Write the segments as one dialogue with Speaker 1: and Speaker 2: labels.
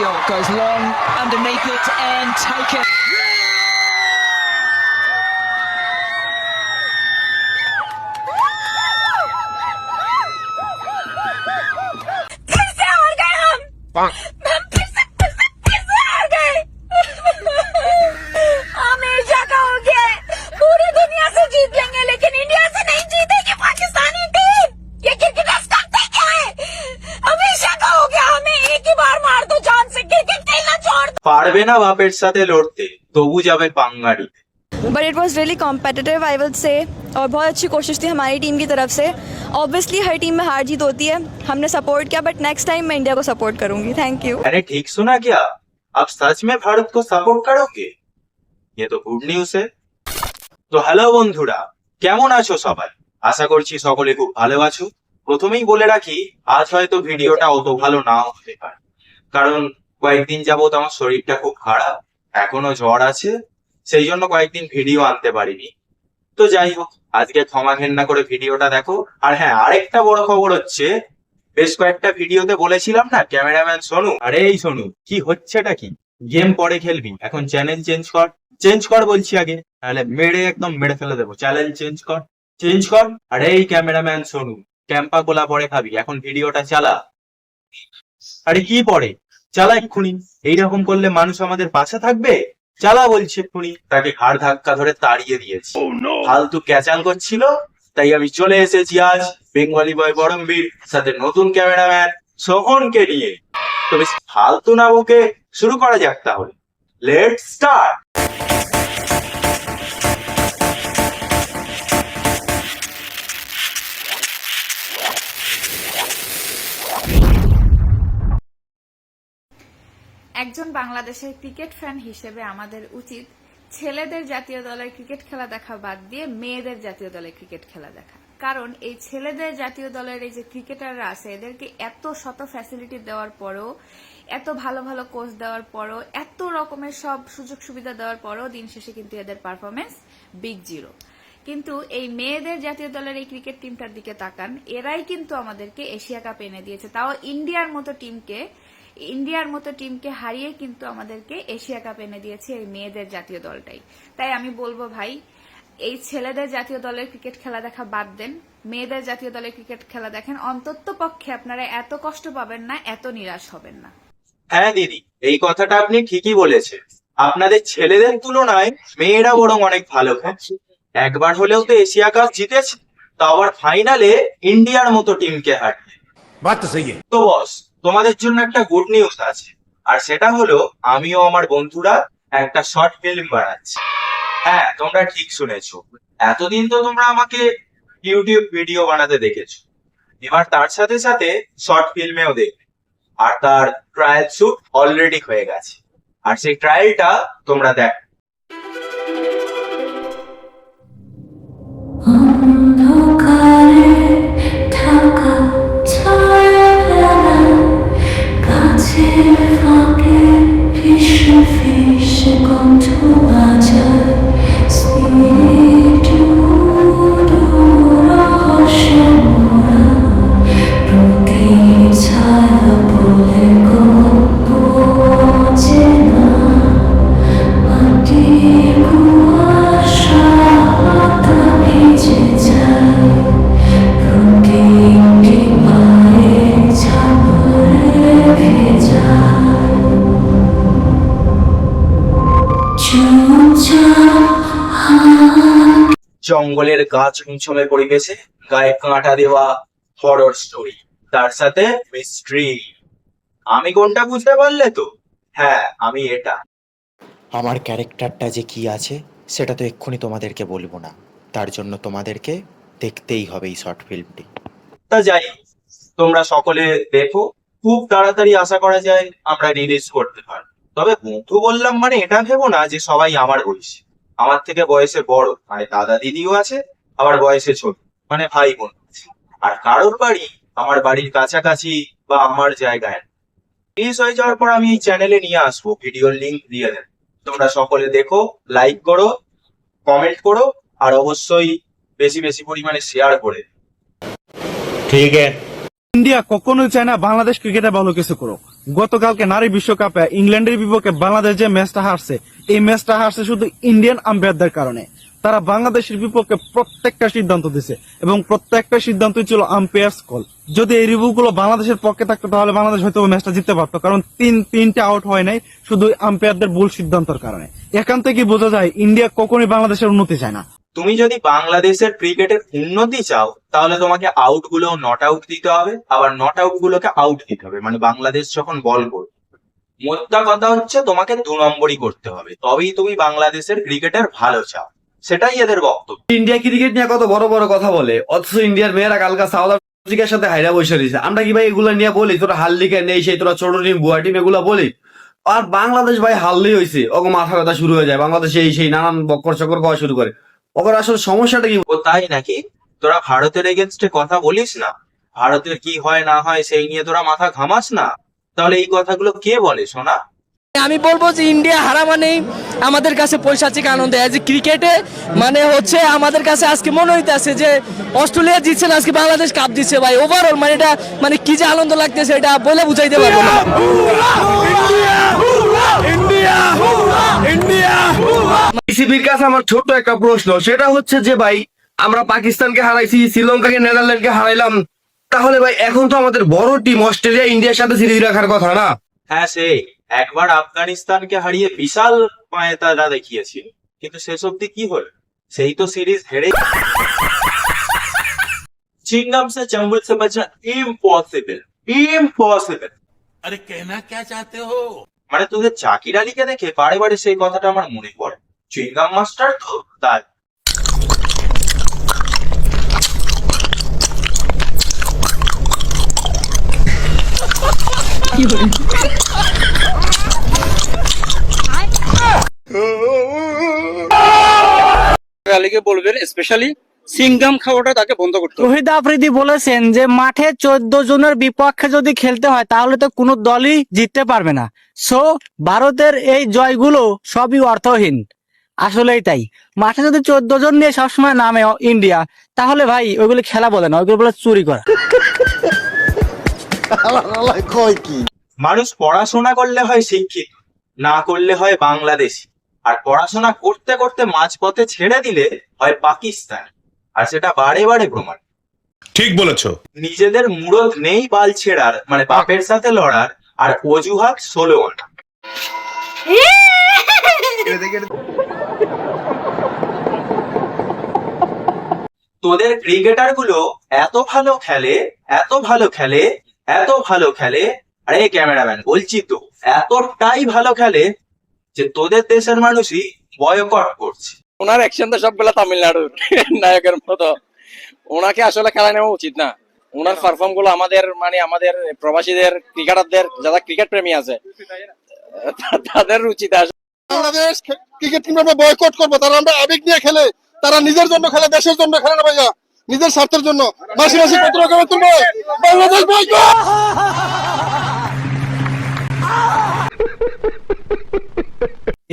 Speaker 1: Steele goes long underneath it and taken.
Speaker 2: हमेशा कहोगे पूरी दुनिया से जीत लेंगे लेकिन इंडिया से नहीं जीतेगी पाकिस्तानी टीम। ये क्रिकेटर्स करते क्या है? हमेशा कहोगे हमें एक ही बार मार दो जान से, क्रिकेट खेलना छोड़ दो।
Speaker 3: পারবে না বাপের সাথে লড়তে, তবু যাবে পাঙ্গাড়ি।
Speaker 4: But it was really competitive I will say, और बहुत अच्छी कोशिश थी हमारी टीम की तरफ से। ऑब्वियसली हर टीम में हार जीत होती है, हमने सपोर्ट किया, बट नेक्स्ट टाइम मैं इंडिया को सपोर्ट करूंगी। Thank you.
Speaker 3: मैंने ठीक सुना क्या? आप सच में भारत को सपोर्ट करोगे? ये तो गुड নিউজ है। তো হ্যালো বন্ধুরা, কেমন আছো সবাই? আশা করছি সকলে খুব ভালো আছো। প্রথমেই বলে রাখি, আজ হয়তো ভিডিওটা অত ভালো নাও হতে পারে, কারণ কয়েকদিন যাবত আমার শরীরটা খুব খারাপ, এখনো জ্বর আছে, সেই জন্য কয়েকদিন ভিডিও আনতে পারিনি। তো যাই হোক, আজকে ক্ষমা ঘেন্না করে ভিডিওটা দেখো। আর হ্যাঁ, আরেকটা বড় খবর হচ্ছে, বেশ কয়েকটা ভিডিওতে বলেছিলাম না ক্যামেরাম্যান সোনু, আরে এই সোনু, কি হচ্ছেটা কি? গেম পরে খেলবি, এখন চ্যানেল চেঞ্জ কর বলছি আগে, তাহলে মেরে একদম মেরে ফেলে দেবো। চ্যানেল চেঞ্জ কর। আরে এই ক্যামেরাম্যান সোনু, ক্যাম্পা কোলা পরে খাবি, এখন ভিডিওটা চালা। আরে কি পরে? চালা এক্ষুনি। এইরকম করলে মানুষ আমাদের পাশে থাকবে? চালা বলছে এক্ষুনি। তাকে ঘাড় ধাক্কা ধরে তাড়িয়ে দিয়েছি, ফালতু ক্যাচাল করছিল। তাই আমি চলে এসেছি আজ বেঙ্গলি বয় বরমবীর সাথে নতুন ক্যামেরাম্যান সোহনকে নিয়ে। তো বেশ ফালতু না বকে শুরু করা যাক তাহলে। Let's start.
Speaker 2: একজন বাংলাদেশের ক্রিকেট ফ্যান হিসেবে আমাদের উচিত ছেলেদের জাতীয় দলের ক্রিকেট খেলা দেখা বাদ দিয়ে মেয়েদের জাতীয় দলের ক্রিকেট খেলা দেখা। কারণ এই ছেলেদের জাতীয় দলের এই যে ক্রিকেটাররা আছে, এদেরকে এত শত ফ্যাসিলিটি দেওয়ার পরও, এত ভালো ভালো কোচ দেওয়ার পরও, এত রকমের সব সুযোগ সুবিধা দেওয়ার পরও দিন শেষে কিন্তু এদের পারফরমেন্স বিগ জিরো। কিন্তু এই মেয়েদের জাতীয় দলের এই ক্রিকেট টিমটার দিকে তাকান, এরাই কিন্তু আমাদেরকে এশিয়া কাপ এনে দিয়েছে, তাও ইন্ডিয়ার মতো টিমকে হারিয়ে কিন্তু আমাদেরকে এশিয়া কাপ এনে দিয়েছে এই মেয়েদের জাতীয় দলটাই। তাই আমি বলবো ভাই, এই ছেলেদের জাতীয় দলের ক্রিকেট খেলা দেখা বাদ দেন, মেয়েদের জাতীয় দলের ক্রিকেট খেলা দেখেন, অন্তত পক্ষে আপনারা এত কষ্ট পাবেন না, এত নিরাশ হবেন না।
Speaker 3: হ্যাঁ দিদি, এই কথাটা আপনি ঠিকই বলেছেন। আপনাদের ছেলেদের তুলনায় মেয়েরা বরং অনেক ভালো খেলছে। একবার হলেও তো এশিয়া কাপ জিতেছে, তাও আবার ফাইনালে ইন্ডিয়ার মতো টিমকে হারিয়ে। তো বস, তোমাদের জন্য একটা গুড নিউজ আছে, আর সেটা হলো আমিও আমার বন্ধুরা একটা শর্ট ফিল্ম বানাচ্ছি। হ্যাঁ, তোমরা ঠিক শুনেছো, এতদিন তো তোমরা আমাকে ইউটিউব ভিডিও বানাতে দেখেছো, এবার তার সাথে সাথে শর্ট ফিল্মেও দেখবে। আর তার ট্রায়াল শুট অলরেডি হয়ে গেছে, আর সেই ট্রায়ালটা তোমরা দেখো। জঙ্গলের গাছ ছমছমে পরিবেশে গায়ে কাঁটা দেওয়া হরর স্টোরি, তার সাথে মিস্ট্রি। আমি কোনটা বুঝতে পারলে তো? হ্যাঁ, আমি এটা।
Speaker 5: আমার ক্যারেক্টারটা যে কি আছে সেটা তো এক্ষুনি তোমাদেরকে বলবো না, তার জন্য তোমাদেরকে দেখতেই হবে এই শর্ট ফিল্মটি।
Speaker 3: তা যাই, তোমরা সকলে দেখো, খুব তাড়াতাড়ি আশা করা যায় আমরা রিলিজ করতে পারবো। তবে বন্ধু বললাম মানে এটা ভেবো না যে সবাই আমার বয়সী। আমার থেকে বয়সে বড় মানে দাদা দিদিও আছে, আবার বয়সে ছোট মানে ভাই বোন আছে। আর কারোর বাড়ি আমার বাড়ির কাছাকাছি বা আমার জায়গায় রিলিজ হয়ে যাওয়ার পর আমি এই চ্যানেলে নিয়ে আসবো, ভিডিওর লিঙ্ক দিয়ে দেব। তোমরা সকলে দেখো, লাইক করো, কমেন্ট করো, আর অবশ্যই বেশি বেশি পরিমাণে শেয়ার করে।
Speaker 6: ঠিক আছে। ইন্ডিয়া কখনোই চায় না বাংলাদেশ ক্রিকেটে ভালো কিছু করুক। গতকালকে নারী বিশ্বকাপে ইংল্যান্ডের বিপক্ষে বাংলাদেশ যে ম্যাচটা হারছে, এই ম্যাচটা হারছে শুধু ইন্ডিয়ান আম্পায়ারদের কারণে। তারা বাংলাদেশের বিপক্ষে প্রত্যেকটা সিদ্ধান্ত দিছে এবং প্রত্যেকটা সিদ্ধান্তই ছিল আম্পায়ার্স কল। যদি এই রিভিউ গুলো বাংলাদেশের পক্ষে থাকতো তাহলে বাংলাদেশ হয়তো ম্যাচটা জিততে পারতো, কারণ তিনটা আউট হয় নাই শুধু আম্পায়ারদের ভুল সিদ্ধান্তের কারণে। এখান থেকে বোঝা যায় ইন্ডিয়া কখনোই বাংলাদেশের উন্নতি চায় না।
Speaker 3: তুমি যদি বাংলাদেশের ক্রিকেটের উন্নতি চাও তাহলে তোমাকে আউট গুলো নট আউট দিতে হবে, আবার নট আউট গুলোকে আউট দিতে হবে, মানে বাংলাদেশ যখন বল করবে। মোদ্দা কথা হচ্ছে তোমাকে 2 নম্বরই করতে হবে, তবেই তুমি বাংলাদেশের ক্রিকেটের ভালো চাও। সেটাই এদের বক্তব্য।
Speaker 7: ইন্ডিয়া ক্রিকেট নিয়ে কত বড় বড় কথা বলে, অথচ ইন্ডিয়ার মেয়েরা কালকা সাউথ আফ্রিকার সাথে হাইরা বসে রয়েছে। আমরা কি ভাই এগুলো নিয়ে বলি তোরা হারলি কেন, নেই সেই তোরা ছোট টিম বুয়া টিম এগুলো বলি? আর বাংলাদেশ ভাই হারলেই হয়েছে ওকে মাথা ব্যথা শুরু হয়ে যায়, বাংলাদেশ সেই নানান বক্কর চক্কর খাওয়া শুরু করে। ওদের আসলে সমস্যাটা কি?
Speaker 3: ও তাই নাকি? তোরা ভারতের এগেনস্টে কথা বলিস না, ভারতের কি হয় না হয় সেই নিয়ে তোরা মাথা ঘামাস না, তাহলে এই কথাগুলো কে বলে শোনা?
Speaker 8: আমি বলবো যে ইন্ডিয়া হারা মানেই আমাদের কাছে পৈশাচিক আনন্দ। এজ এ ক্রিকেটে মানে হচ্ছে আমাদের কাছে আজকে মনে হইতেছে যে অস্ট্রেলিয়া জিতছে না, আজকে বাংলাদেশ কাপ দিচ্ছে ভাই। ওভারঅল মানে এটা মানে কি যে আনন্দ লাগতেছে এটা বলে বুঝাইতে পারবো না।
Speaker 7: বিসিবির কাছে আমার ছোট্ট একটা প্রশ্ন, সেটা হচ্ছে যে ভাই আমরা পাকিস্তানকে হারাইছি, শ্রীলঙ্কাকে নেদারল্যান্ডকে হারাইলাম, তাহলে ভাই এখন তো আমাদের বড় টিম অস্ট্রেলিয়া ইন্ডিয়ার সাথে সিরিজ রাখার কথা না?
Speaker 3: হ্যাঁ, সেই একবার আফগানিস্তানকে হারিয়ে বিশাল পায়ে তারা দেখিয়েছিল, কিন্তু শেষ অব্দি কি হলো? সেই তো সিরিজ হেরে। चिंगम से चंबल से बचना इम्पॉसिबल, इम्पॉसिबल।
Speaker 9: अरे कहना क्या चाहते हो?
Speaker 3: মানে তোদের জাকির আলীকে দেখে বারে বারে সেই কথাটা আমার মনে পড়ে। চুইংগাম মাস্টার তো তাই।
Speaker 10: আলীকে বলবেন স্পেশালি সিঙ্গাম খাওয়াটা তাকে বন্ধ করতে হবে।
Speaker 8: রোহিত আফ্রিদি বলেছেন যে মাঠে 14 জনের বিপক্ষে যদি খেলতে হয় তাহলে তো কোনো দলই জিততে পারবে না। সো ভারতের এই জয়গুলো সবই অর্থহীন। আসলেই তাই, মাঠে যদি 14 জন নিয়ে সবসময় নামে ইন্ডিয়া, তাহলে ভাই ওইগুলো খেলা বলে না, ওইগুলো বলে চুরি করা।
Speaker 3: মানুষ পড়াশোনা করলে হয় শিক্ষিত, না করলে হয় বাংলাদেশি। আর পড়াশোনা করতে করতে মাঝপথে ছেড়ে দিলে হয় পাকিস্তান, আর সেটা বারে বারে প্রমাণ।
Speaker 9: ঠিক বলেছো।
Speaker 3: নিজেদের মুরদ নেই বাল ছেড়ার, মানে বাপের সাথে লড়ার, আর অজুহাত 16 আনা। তোদের ক্রিকেটার গুলো এত ভালো খেলে, এত ভালো খেলে, এত ভালো খেলে, আরে ক্যামেরাম্যান বলছি তো, এতটাই ভালো খেলে যে তোদের দেশের মানুষই বয়কট করছে।
Speaker 10: ওনার অ্যাকশনটা সবগুলা তামিলনাড়ুর নায়কের মতো। ওনাকে আসলে খেলা নেওয়া উচিত না। ওনার পারফর্ম গুলো আমাদের মানে আমাদের প্রবাসীদের ক্রিকেটারদের যারা ক্রিকেট প্রেমী আছে তাদের উচিত।
Speaker 11: বাংলাদেশ ক্রিকেট টিম আমরা বয়কট করবো, তারা আমরা আবেগ নিয়ে খেলে, তারা নিজের জন্য খেলে, দেশের জন্য খেলে না ভাইয়া, নিজের স্বার্থের জন্য। মাসে মাসে কত রকমের তুলবে বাংলাদেশ বয়কট।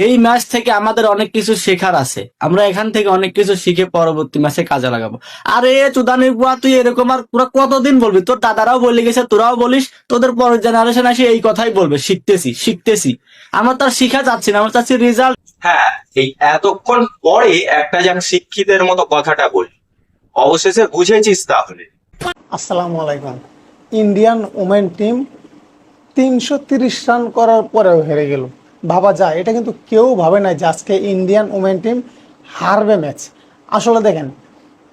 Speaker 8: এই ম্যাচ থেকে আমাদের অনেক কিছু শেখার আছে, আমরা এখান থেকে অনেক কিছু শিখে পরবর্তী ম্যাচে কাজে লাগাবো। আরে চুদানির বুয়া তুই এরকম আর পুরো কতদিন বলবি? তোর দাদারাও বলে গেছে, তোরাও বলিস, তোদের পরের জেনারেশন আসে এই কথাই বলবে, শিখতেছি শিখতেছি। আমরা তার শিখা যাচ্ছি না, আমরা চাচ্ছি রেজাল্ট।
Speaker 3: হ্যাঁ, এই এতক্ষণ পরে একটা যেন শিক্ষিতের মতো কথাটা বলি, অবশেষে বুঝেছিস তাহলে।
Speaker 12: আসসালামু আলাইকুম। ইন্ডিয়ান ওমেন টিম 330 রান করার পরেও হেরে গেল। ভাবা যায়, এটা কিন্তু কেউ ভাবে না যে আজকে ইন্ডিয়ান ওমেন টিম হারবে ম্যাচ। আসলে দেখেন,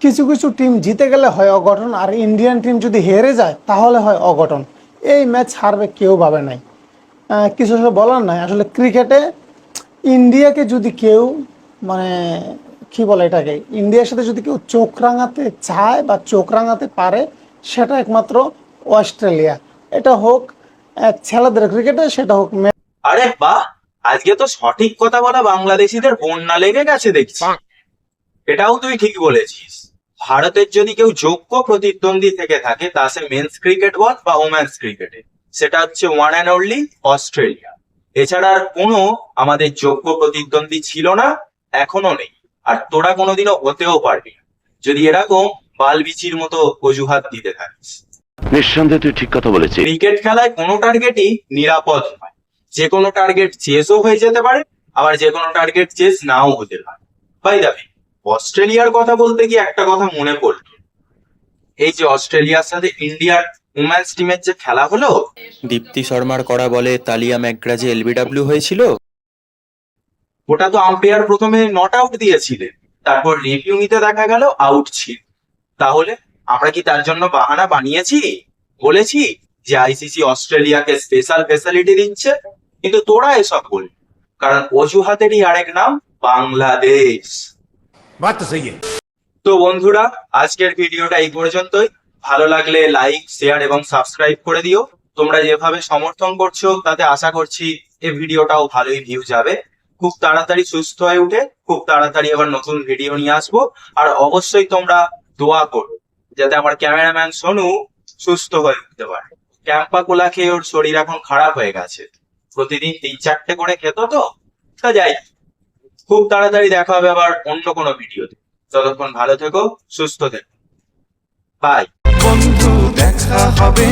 Speaker 12: কিছু কিছু টিম জিতে গেলে হয় অঘটন, আর ইন্ডিয়ান টিম যদি হেরে যায় তাহলে হয় অঘটন। এই ম্যাচ হারবে কেউ ভাবে নাই, কিছু বলার নাই। আসলে ক্রিকেটে ইন্ডিয়াকে যদি কেউ মানে কি বলে এটাকে, ইন্ডিয়ার সাথে যদি কেউ চোখ রাঙাতে চায় বা চোখ রাঙাতে পারে, সেটা একমাত্র অস্ট্রেলিয়া। এটা হোক ছেলেদের ক্রিকেটে, সেটা হোক।
Speaker 3: আরে বাহ, আজকে তো সঠিক কথা বলা বাংলাদেশিদের বন্যা লেগে গেছে দেখছি। এটাও তুই ঠিক বলেছিস। ভারতের যদি কেউ যোগ্য প্রতিদ্বন্দ্বী থেকে থাকে, তা সে মেন্স ক্রিকেট বল বা ওমেন্স ক্রিকেটে, সেটা হচ্ছে ওয়ান অ্যান্ড অনলি অস্ট্রেলিয়া। এছাড়া আর কোনো আমাদের যোগ্য প্রতিদ্বন্দ্বী ছিল না, এখনো নেই, আর তোরা কোনোদিনও হতেও পারবি না যদি এরকম বালবিচির মতো অজুহাত দিতে থাকিস।
Speaker 9: নিঃসন্দেহে তুই ঠিক কথা বলেছিস।
Speaker 3: ক্রিকেট খেলায় কোনো টার্গেটই নিরাপদ নয়, যে কোনো টার্গেট চেসও হয়ে যেতে পারে, আবার যে কোনো টার্গেট চেস নাও হতে পারে। ভাই দাবি অস্ট্রেলিয়ার কথা বলতে গিয়ে একটা কথা মনে পড়লো, এই যে অস্ট্রেলিয়ার সাথে ইন্ডিয়ার উমেন্স টিমের যে খেলা হলো,
Speaker 5: দীপ্তি শর্মার করা বলে তালিয়া ম্যাকগ্রাজি এলবিডব্লিউ হয়েছিল।
Speaker 3: ওটা তো আম্পায়ার প্রথমে নট আউট দিয়েছিলেন, তারপর রিভিউ নিতে দেখা গেল আউট ছিল। তাহলে আমরা কি তার জন্য বাহানা বানিয়েছি? বলেছি যে আইসিসি অস্ট্রেলিয়াকে স্পেশাল ফেসিলিটি দিচ্ছে, কিন্তু তোরা এসব বল, কারণ অজুহাতেরই আরেক নাম বাংলাদেশ। তো বন্ধুরা, আজকের ভিডিওটা এই পর্যন্তই। ভালো লাগলে লাইক, শেয়ার এবং সাবস্ক্রাইব করে দিও। তোমরা যেভাবে সমর্থন করছো তাতে আশা করছি এই ভিডিওটাও ভালোই ভিউ যাবে। খুব তাড়াতাড়ি সুস্থ হয়ে উঠে খুব তাড়াতাড়ি আবার নতুন ভিডিও নিয়ে আসবো। আর অবশ্যই তোমরা দোয়া করো যাতে আমার ক্যামেরাম্যান সোনু সুস্থ হয়ে উঠতে পারে। ক্যাম্পা কোলা খেয়ে ওর শরীর এখন খারাপ হয়ে গেছে, প্রতিদিন 3-4টে করে খেত তো। তা যাই, খুব তাড়াতাড়ি দেখা হবে আবার অন্য কোনো ভিডিওতে। ততক্ষণ ভালো থেকো, সুস্থ থেকো, বাই।
Speaker 6: বন্ধু দেখা হবে